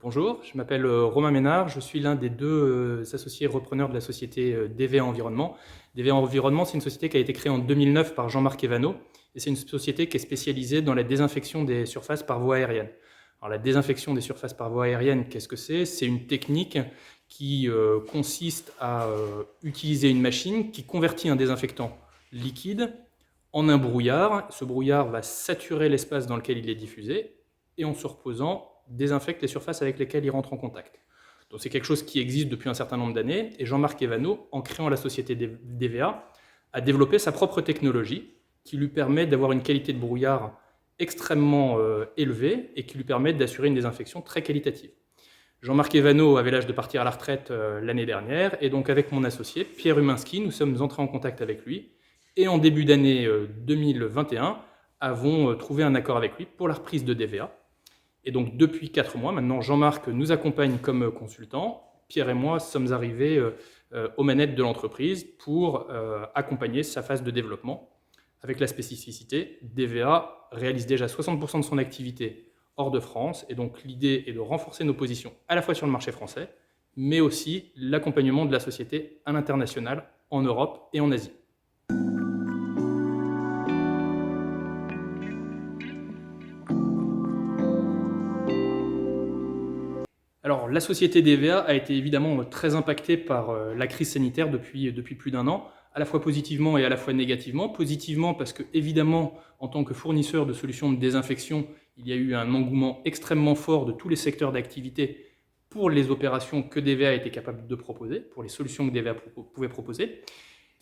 Bonjour, je m'appelle Romain Ménard, je suis l'un des deux associés repreneurs de la société DVA Environnement. DVA Environnement, c'est une société qui a été créée en 2009 par Jean-Marc Evano et c'est une société qui est spécialisée dans la désinfection des surfaces par voie aérienne. Alors, la désinfection des surfaces par voie aérienne, qu'est-ce que c'est? C'est une technique qui consiste à utiliser une machine qui convertit un désinfectant liquide en un brouillard. Ce brouillard va saturer l'espace dans lequel il est diffusé et en se reposant, désinfecte les surfaces avec lesquelles il rentre en contact. Donc c'est quelque chose qui existe depuis un certain nombre d'années et Jean-Marc Evano, en créant la société DVA, a développé sa propre technologie qui lui permet d'avoir une qualité de brouillard extrêmement élevée et qui lui permet d'assurer une désinfection très qualitative. Jean-Marc Evano avait l'âge de partir à la retraite l'année dernière et donc avec mon associé Pierre Huminski, nous sommes entrés en contact avec lui et en début d'année 2021 avons trouvé un accord avec lui pour la reprise de DVA. Et donc depuis 4 mois, maintenant Jean-Marc nous accompagne comme consultant. Pierre et moi sommes arrivés aux manettes de l'entreprise pour accompagner sa phase de développement. Avec la spécificité, DVA réalise déjà 60% de son activité hors de France. Et donc l'idée est de renforcer nos positions à la fois sur le marché français, mais aussi l'accompagnement de la société à l'international, en Europe et en Asie. Alors, la société DVA a été évidemment très impactée par la crise sanitaire depuis plus d'un an, à la fois positivement et à la fois négativement. Positivement parce que, évidemment, en tant que fournisseur de solutions de désinfection, il y a eu un engouement extrêmement fort de tous les secteurs d'activité pour les opérations que DVA était capable de proposer, pour les solutions que DVA pouvait proposer.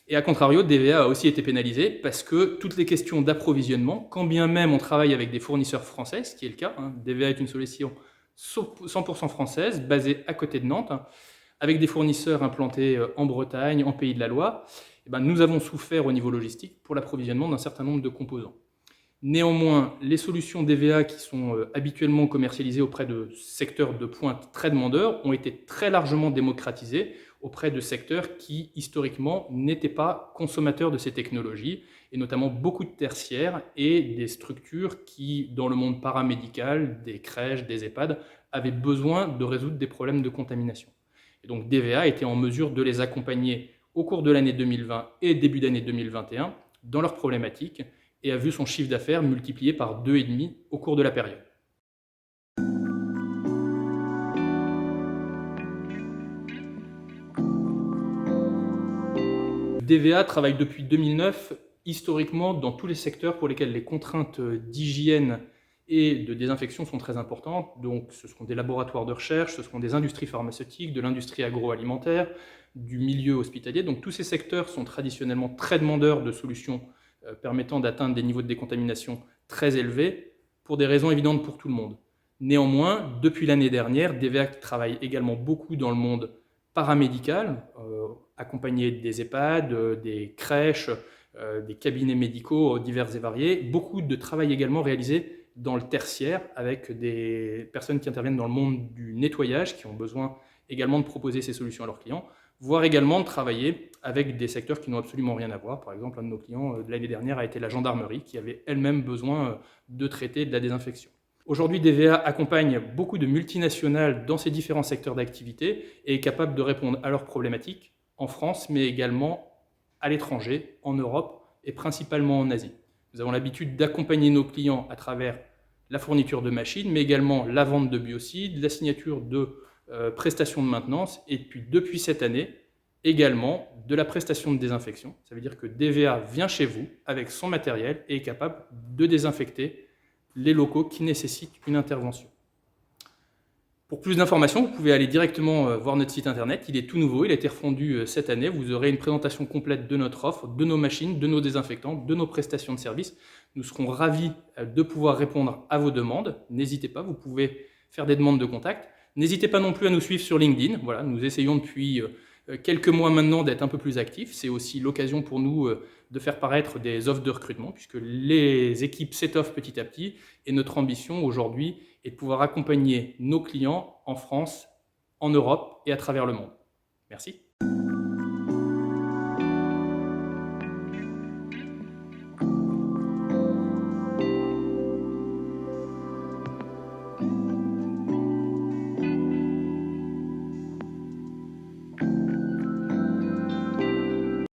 Et à contrario, DVA a aussi été pénalisé parce que toutes les questions d'approvisionnement, quand bien même on travaille avec des fournisseurs français, ce qui est le cas, DVA est une solution 100% française, basée à côté de Nantes, avec des fournisseurs implantés en Bretagne, en Pays de la Loire, nous avons souffert au niveau logistique pour l'approvisionnement d'un certain nombre de composants. Néanmoins, les solutions DVA qui sont habituellement commercialisées auprès de secteurs de pointe très demandeurs ont été très largement démocratisées auprès de secteurs qui, historiquement, n'étaient pas consommateurs de ces technologies, et notamment beaucoup de tertiaires et des structures qui, dans le monde paramédical, des crèches, des EHPAD, avaient besoin de résoudre des problèmes de contamination. Et donc DVA était en mesure de les accompagner au cours de l'année 2020 et début d'année 2021 dans leurs problématiques, et a vu son chiffre d'affaires multiplié par 2,5 au cours de la période. DVA travaille depuis 2009 historiquement dans tous les secteurs pour lesquels les contraintes d'hygiène et de désinfection sont très importantes. Donc ce seront des laboratoires de recherche, ce seront des industries pharmaceutiques, de l'industrie agroalimentaire, du milieu hospitalier. Donc tous ces secteurs sont traditionnellement très demandeurs de solutions permettant d'atteindre des niveaux de décontamination très élevés pour des raisons évidentes pour tout le monde. Néanmoins, depuis l'année dernière, DVA travaille également beaucoup dans le monde paramédical, accompagné des EHPAD, des crèches, des cabinets médicaux divers et variés. Beaucoup de travail également réalisé dans le tertiaire avec des personnes qui interviennent dans le monde du nettoyage, qui ont besoin également de proposer ces solutions à leurs clients, voire également de travailler avec des secteurs qui n'ont absolument rien à voir. Par exemple, un de nos clients de l'année dernière a été la gendarmerie, qui avait elle-même besoin de traiter de la désinfection. Aujourd'hui, DVA accompagne beaucoup de multinationales dans ces différents secteurs d'activité et est capable de répondre à leurs problématiques en France, mais également à l'étranger, en Europe et principalement en Asie. Nous avons l'habitude d'accompagner nos clients à travers la fourniture de machines, mais également la vente de biocides, la signature de prestations de maintenance, et puis depuis cette année, également de la prestation de désinfection. Ça veut dire que DVA vient chez vous avec son matériel et est capable de désinfecter les locaux qui nécessitent une intervention. Pour plus d'informations, vous pouvez aller directement voir notre site internet. Il est tout nouveau, il a été refondu cette année. Vous aurez une présentation complète de notre offre, de nos machines, de nos désinfectants, de nos prestations de services. Nous serons ravis de pouvoir répondre à vos demandes. N'hésitez pas, vous pouvez faire des demandes de contact. N'hésitez pas non plus à nous suivre sur LinkedIn. Voilà, nous essayons depuis quelques mois maintenant d'être un peu plus actifs. C'est aussi l'occasion pour nous de faire paraître des offres de recrutement, puisque les équipes s'étoffent petit à petit, et notre ambition aujourd'hui est de pouvoir accompagner nos clients en France, en Europe et à travers le monde. Merci.